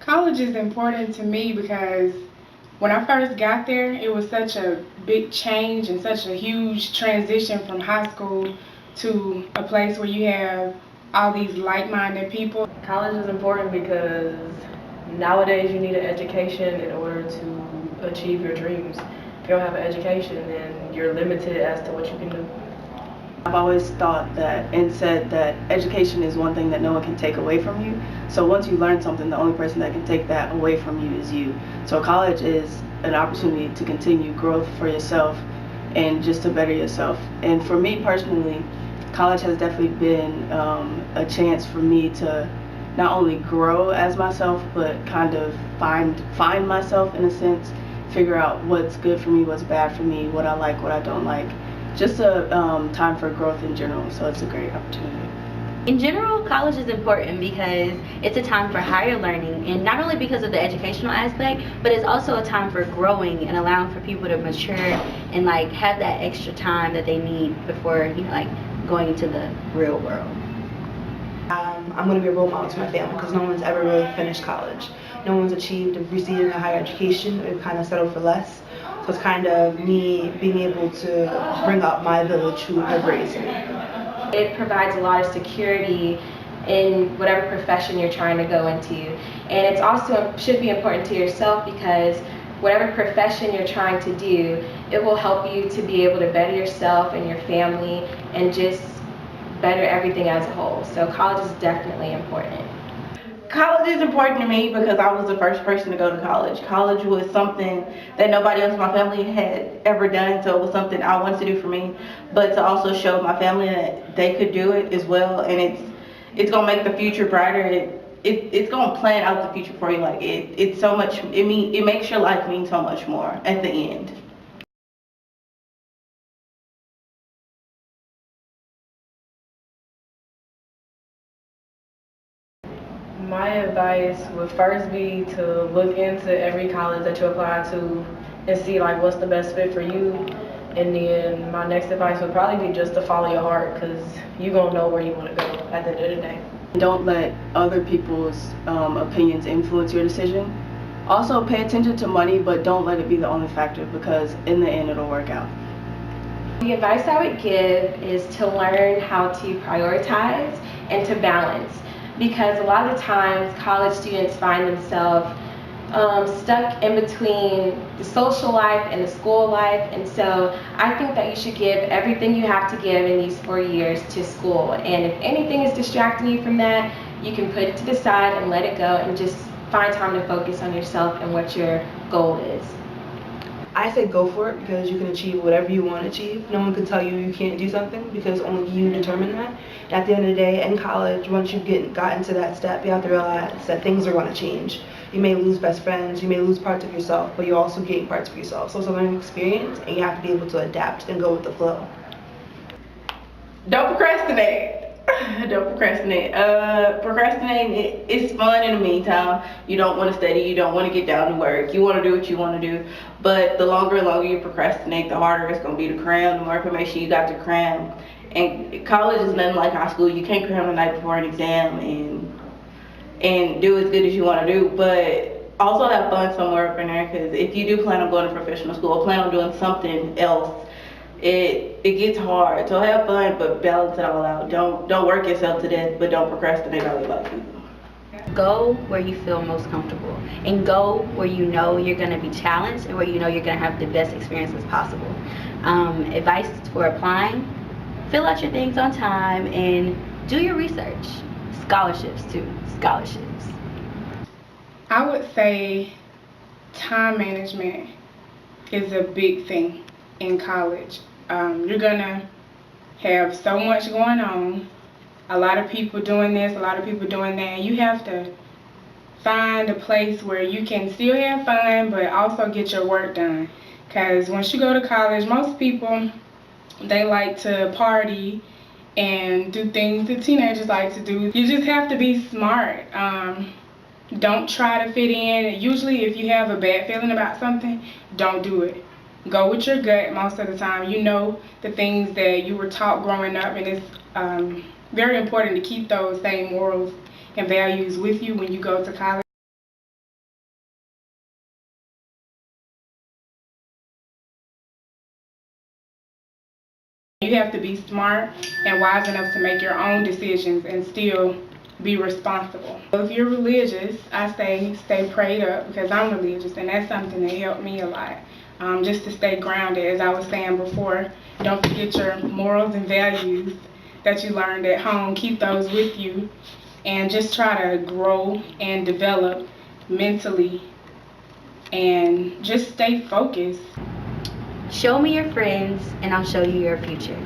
College is important to me because when I first got there, it was such a big change and such a huge transition from high school to a place where you have all these like-minded people. College is important because nowadays you need an education in order to achieve your dreams. If you don't have an education, then you're limited as to what you can do. I've always thought that and said that education is one thing that no one can take away from you. So once you learn something, the only person that can take that away from you is you. So college is an opportunity to continue growth for yourself and just to better yourself. And for me personally, college has definitely been a chance for me to not only grow as myself, but kind of find myself in a sense, figure out what's good for me, what's bad for me, what I like, what I don't like. Just a time for growth in general, so it's a great opportunity. In general, college is important because it's a time for higher learning, and not only because of the educational aspect, but it's also a time for growing and allowing for people to mature and like have that extra time that they need before like going into the real world. I'm going to be a role model to my family because no one's ever really finished college. No one's received a higher education. We've kind of settled for less. So it's kind of me being able to bring up my village who have raised me. It provides a lot of security in whatever profession you're trying to go into. And it's also should be important to yourself because whatever profession you're trying to do, it will help you to be able to better yourself and your family and just better everything as a whole. So college is definitely important. College is important to me because I was the first person to go to college. College was something that nobody else in my family had ever done, so it was something I wanted to do for me, but to also show my family that they could do it as well, and it's gonna make the future brighter. It's gonna plan out the future for you. Like it's so much. It makes your life mean so much more at the end. My advice would first be to look into every college that you apply to and see like what's the best fit for you. And then my next advice would probably be just to follow your heart because you're going to know where you want to go at the end of the day. Don't let other people's opinions influence your decision. Also pay attention to money, but don't let it be the only factor because in the end it'll work out. The advice I would give is to learn how to prioritize and to balance. Because a lot of the times college students find themselves stuck in between the social life and the school life, and so I think that you should give everything you have to give in these 4 years to school, and if anything is distracting you from that, you can put it to the side and let it go and just find time to focus on yourself and what your goal is. I say go for it because you can achieve whatever you want to achieve. No one can tell you you can't do something because only you determine that. At the end of the day, in college, once you've gotten to that step, you have to realize that things are going to change. You may lose best friends, you may lose parts of yourself, but you're also getting parts of yourself. So it's a learning experience, and you have to be able to adapt and go with the flow. Don't procrastinate. Don't procrastinate. Procrastinating it's fun in the meantime. You don't want to study. You don't want to get down to work. You want to do what you want to do. But the longer and longer you procrastinate, the harder it's going to be to cram. The more information you got to cram. And college is nothing like high school. You can't cram the night before an exam and do as good as you want to do. But also have fun somewhere up in there because if you do plan on going to professional school, plan on doing something else. It gets hard, so have fun, but balance it all out. Don't work yourself to death, but don't procrastinate all your life either. Go where you feel most comfortable, and go where you know you're going to be challenged and where you know you're going to have the best experiences possible. Advice for applying: fill out your things on time and do your research. Scholarships too, scholarships. I would say time management is a big thing in college. You're gonna have so much going on, a lot of people doing this, a lot of people doing that, and you have to find a place where you can still have fun but also get your work done. Because once you go to college, most people, they like to party and do things that teenagers like to do. You just have to be smart. Don't try to fit in. Usually if you have a bad feeling about something, don't do it. Go with your gut most of the time. You know the things that you were taught growing up, and it's very important to keep those same morals and values with you when you go to college. have to be smart and wise enough to make your own decisions and still be responsible. If you're religious, I say stay prayed up, because I'm religious, and that's something that helped me a lot. Just to stay grounded, as I was saying before. Don't forget your morals and values that you learned at home. Keep those with you, and just try to grow and develop mentally, and just stay focused. Show me your friends and I'll show you your future.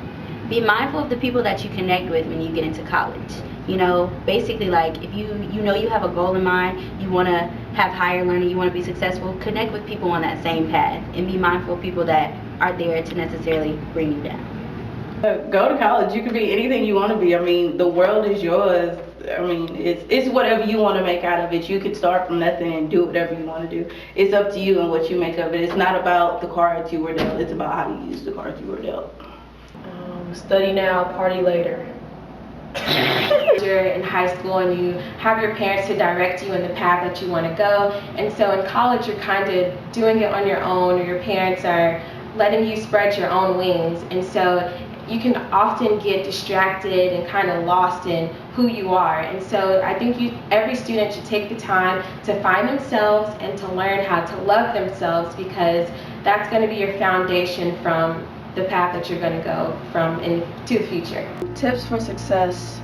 Be mindful of the people that you connect with when you get into college. You know, basically, like, if you know you have a goal in mind, you want to have higher learning, you want to be successful, connect with people on that same path, and be mindful of people that aren't there to necessarily bring you down. Go to college. You can be anything you want to be. I mean, the world is yours. I mean, it's whatever you want to make out of it. You could start from nothing and do whatever you want to do. It's up to you and what you make of it. It's not about the cards you were dealt. It's about how you use the cards you were dealt. Study now, party later. You're in high school and you have your parents to direct you in the path that you want to go, and so in college you're kind of doing it on your own, or your parents are letting you spread your own wings, and so you can often get distracted and kind of lost in who you are. And so I think every student should take the time to find themselves and to learn how to love themselves, because that's going to be your foundation from the path that you're going to go from into the future. Tips for success,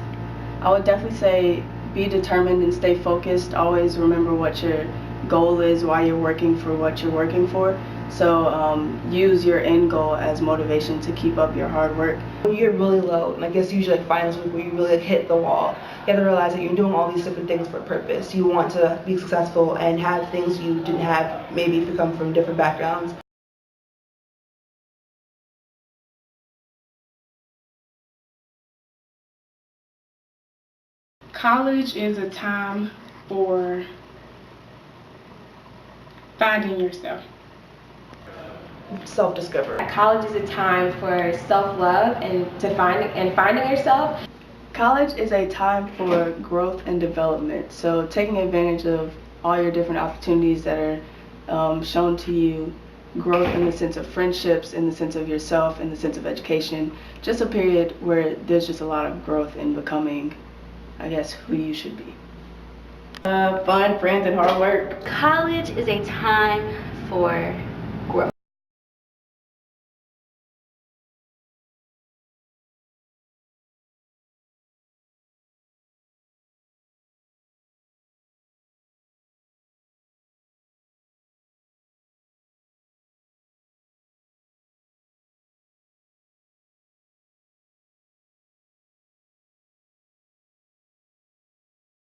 I would definitely say be determined and stay focused. Always remember what your goal is, why you're working for what you're working for. So use your end goal as motivation to keep up your hard work. When you get really low, and I guess usually like finals week where you really like hit the wall, you have to realize that you're doing all these different things for a purpose. You want to be successful and have things you didn't have, maybe if you come from different backgrounds. College is a time for finding yourself. Self-discovery. College is a time for self-love and finding yourself. College is a time for growth and development. So taking advantage of all your different opportunities that are shown to you, growth in the sense of friendships, in the sense of yourself, in the sense of education. Just a period where there's just a lot of growth in becoming, I guess, who you should be. Fun, friends, and hard work. College is a time for